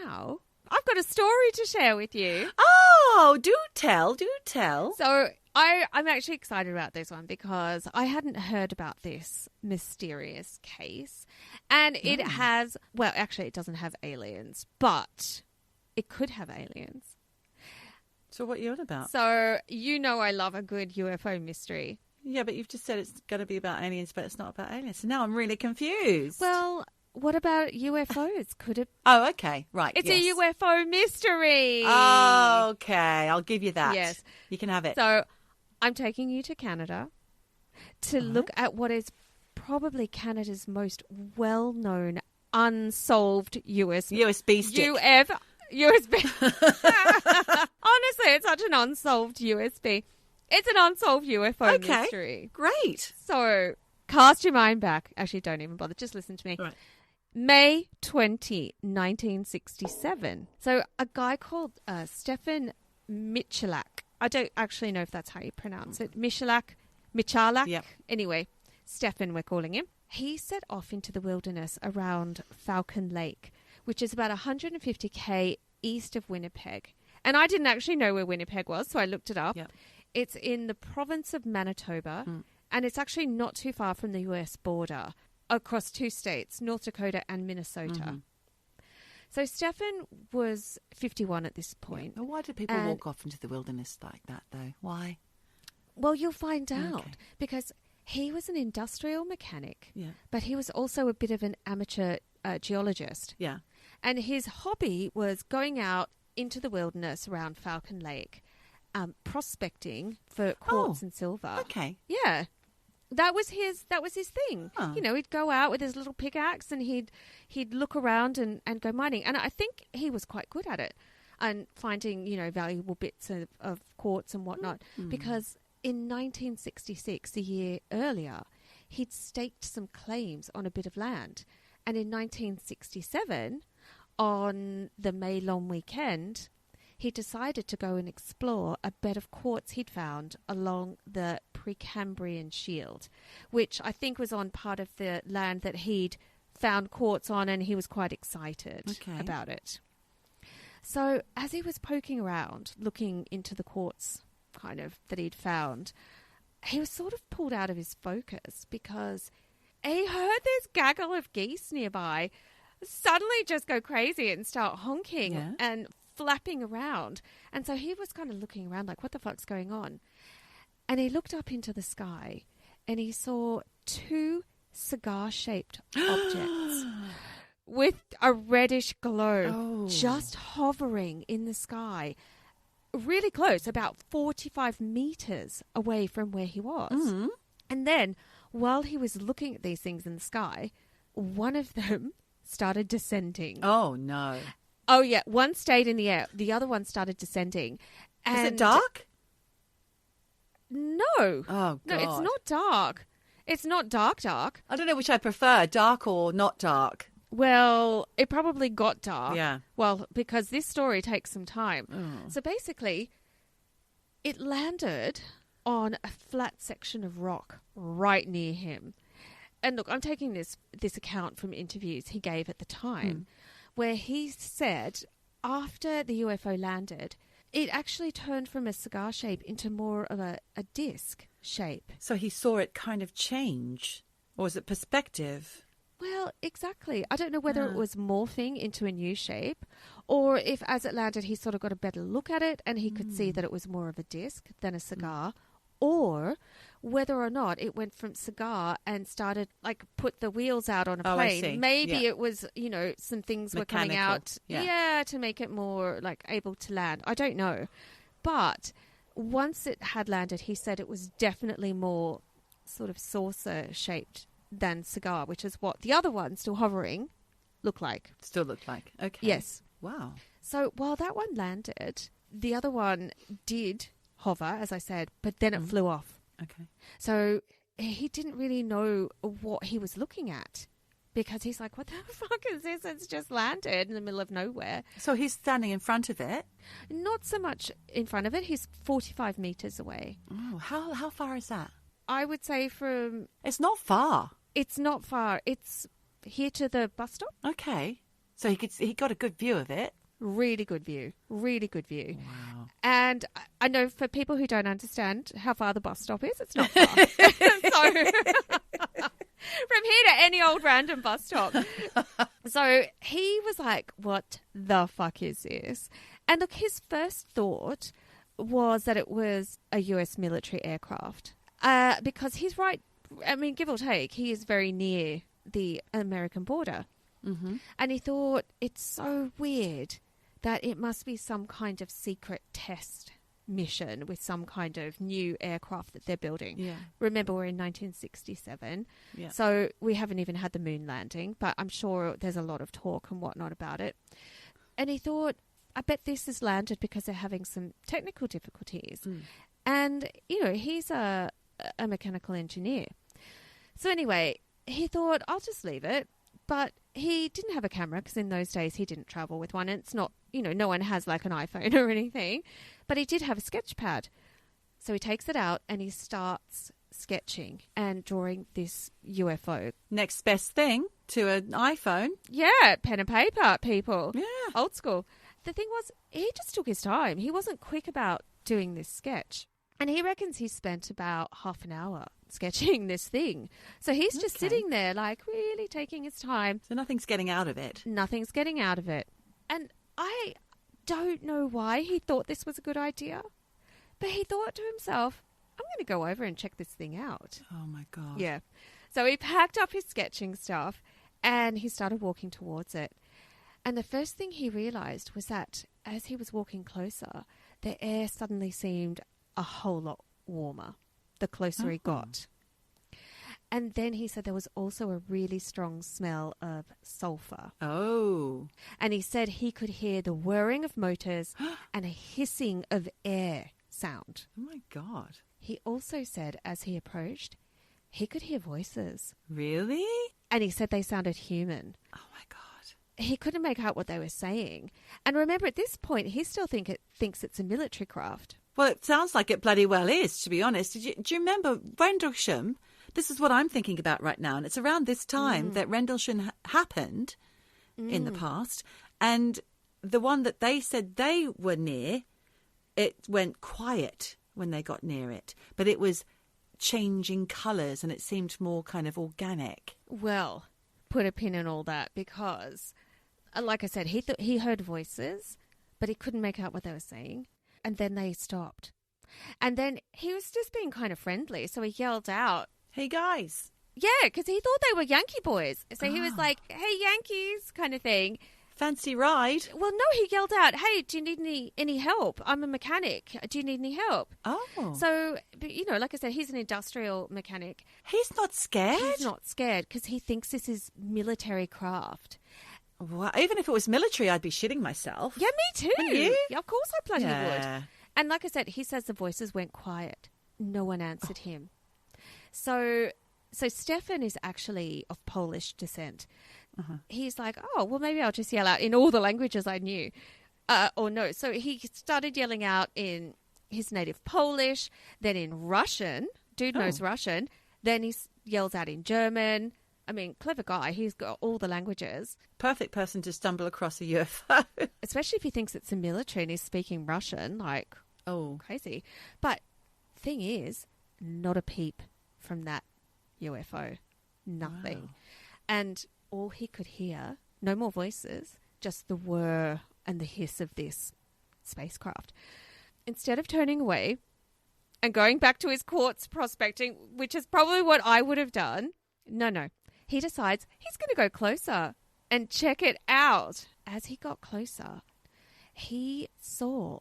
now I've got a story to share with you. Oh, do tell. So I'm actually excited about this one because I hadn't heard about this mysterious case. And it has, well, actually it doesn't have aliens, but it could have aliens. So what are you on about? So you know I love a good UFO mystery. Yeah, but you've just said it's going to be about aliens, but it's not about aliens. So now I'm really confused. Well, what about UFOs? Could it? Oh, okay. Right. It's a UFO mystery. Okay. I'll give you that. Yes. You can have it. So I'm taking you to Canada to look at what is probably Canada's most well-known unsolved USB stick. USB. Honestly, it's such an unsolved USB. It's an unsolved UFO mystery. Great. So cast your mind back. Actually, don't even bother. Just listen to me. Right. May 20, 1967. So a guy called Stefan Michalak. I don't actually know if that's how you pronounce it. Michalak. Yep. Anyway, Stefan, we're calling him. He set off into the wilderness around Falcon Lake, which is about 150k east of Winnipeg. And I didn't actually know where Winnipeg was, so I looked it up. Yep. It's in the province of Manitoba, and it's actually not too far from the US border, across two states, North Dakota and Minnesota. Mm-hmm. So Stefan was 51 at this point. Yeah. Why do people walk off into the wilderness like that, though? Why? Well, you'll find out, because he was an industrial mechanic, but he was also a bit of an amateur geologist. Yeah. And his hobby was going out into the wilderness around Falcon Lake, prospecting for quartz and silver. Okay. Yeah. That was his thing. Oh. You know, he'd go out with his little pickaxe and he'd look around and go mining. And I think he was quite good at it and finding, you know, valuable bits of quartz and whatnot. Because in 1966, a year earlier, he'd staked some claims on a bit of land. And in 1967, on the May long weekend, he decided to go and explore a bed of quartz he'd found along the Precambrian Shield, which I think was on part of the land that he'd found quartz on, and he was quite excited about it. So as he was poking around, looking into the quartz kind of that he'd found, he was sort of pulled out of his focus because he heard this gaggle of geese nearby suddenly just go crazy and start honking and flapping around. And so he was kind of looking around like, what the fuck's going on? And he looked up into the sky and he saw two cigar-shaped objects with a reddish glow just hovering in the sky, really close, about 45 meters away from where he was. Mm-hmm. And then while he was looking at these things in the sky, one of them started descending. Oh, no. Oh, yeah. One stayed in the air. The other one started descending. Is it dark? No. Oh, God. No, it's not dark. It's not dark. I don't know which I prefer, dark or not dark. Well, it probably got dark. Yeah. Well, because this story takes some time. Oh. So basically, it landed on a flat section of rock right near him. And look, I'm taking this account from interviews he gave at the time, where he said after the UFO landed, it actually turned from a cigar shape into more of a disc shape. So he saw it kind of change? Or was it perspective? Well, exactly. I don't know whether it was morphing into a new shape or if as it landed he sort of got a better look at it and he could see that it was more of a disc than a cigar, or whether or not it went from cigar and started, like, put the wheels out on a plane. I see. Maybe it was, you know, some things were coming out to make it more, like, able to land. I don't know. But once it had landed, he said it was definitely more sort of saucer-shaped than cigar, which is what the other one, still hovering, looked like. Still looked like. Okay. Yes. Wow. So while that one landed, the other one did hover, as I said, but then it flew off. Okay. So he didn't really know what he was looking at because he's like, what the fuck is this? It's just landed in the middle of nowhere. So he's standing in front of it? Not so much in front of it. He's 45 meters away. Oh, how far is that? I would say from... It's not far. It's not far. It's here to the bus stop. Okay. So he got a good view of it. Really good view. Really good view. Wow. And I know for people who don't understand how far the bus stop is, it's not far. So from here to any old random bus stop. So he was like, what the fuck is this? And look, his first thought was that it was a US military aircraft. Because he's right. I mean, give or take, he is very near the American border. Mm-hmm. And he thought, it's so weird that it must be some kind of secret test mission with some kind of new aircraft that they're building. Yeah. Remember, we're in 1967. Yeah. So we haven't even had the moon landing, but I'm sure there's a lot of talk and whatnot about it. And he thought, I bet this is landed because they're having some technical difficulties. Mm. And, you know, he's a mechanical engineer. So anyway, he thought, I'll just leave it. But he didn't have a camera because in those days he didn't travel with one. And it's not, you know, no one has like an iPhone or anything. But he did have a sketch pad. So he takes it out and he starts sketching and drawing this UFO. Next best thing to an iPhone. Yeah, pen and paper, people. Yeah. Old school. The thing was, he just took his time. He wasn't quick about doing this sketch. And he reckons he spent about half an hour sketching this thing. So he's just sitting there, like, really taking his time. So nothing's getting out of it. Nothing's getting out of it. And I don't know why he thought this was a good idea, but he thought to himself, I'm going to go over and check this thing out. Oh, my God. Yeah. So he packed up his sketching stuff and he started walking towards it. And the first thing he realised was that as he was walking closer, the air suddenly seemed a whole lot warmer the closer he got. And then he said there was also a really strong smell of sulphur. Oh. And he said he could hear the whirring of motors and a hissing of air sound. Oh, my God. He also said as he approached, he could hear voices. Really? And he said they sounded human. Oh, my God. He couldn't make out what they were saying. And remember, at this point, he still thinks it's a military craft. Well, it sounds like it bloody well is, to be honest. Do you remember Rendlesham? This is what I'm thinking about right now. And it's around this time that Rendlesham happened in the past. And the one that they said they were near, it went quiet when they got near it. But it was changing colours and it seemed more kind of organic. Well, put a pin in all that because, like I said, he heard voices, but he couldn't make out what they were saying. And then they stopped. And then he was just being kind of friendly. So he yelled out, Hey, guys. yeah, because he thought they were Yankee boys. So he was like, hey, Yankees kind of thing. Fancy ride. Well, no, he yelled out, hey, do you need any help? I'm a mechanic. Do you need any help? Oh. So, you know, like I said, he's an industrial mechanic. He's not scared? He's not scared because he thinks this is military craft. Well, even if it was military, I'd be shitting myself. Yeah, me too. Wouldn't you? Yeah, of course I bloody Yeah. would. And like I said, he says the voices went quiet. No one answered him. So Stefan is actually of Polish descent. He's like, oh, well, maybe I'll just yell out in all the languages I knew. Or no. So he started yelling out in his native Polish, then in Russian. Dude knows Russian. Then he yells out in German. I mean, clever guy. He's got all the languages. Perfect person to stumble across a UFO. Especially if he thinks it's a military and he's speaking Russian, like, crazy. But thing is, not a peep from that UFO. Nothing. Wow. And all he could hear, no more voices, just the whir and the hiss of this spacecraft. Instead of turning away and going back to his quartz prospecting, which is probably what I would have done, no. He decides he's going to go closer and check it out. As he got closer, he saw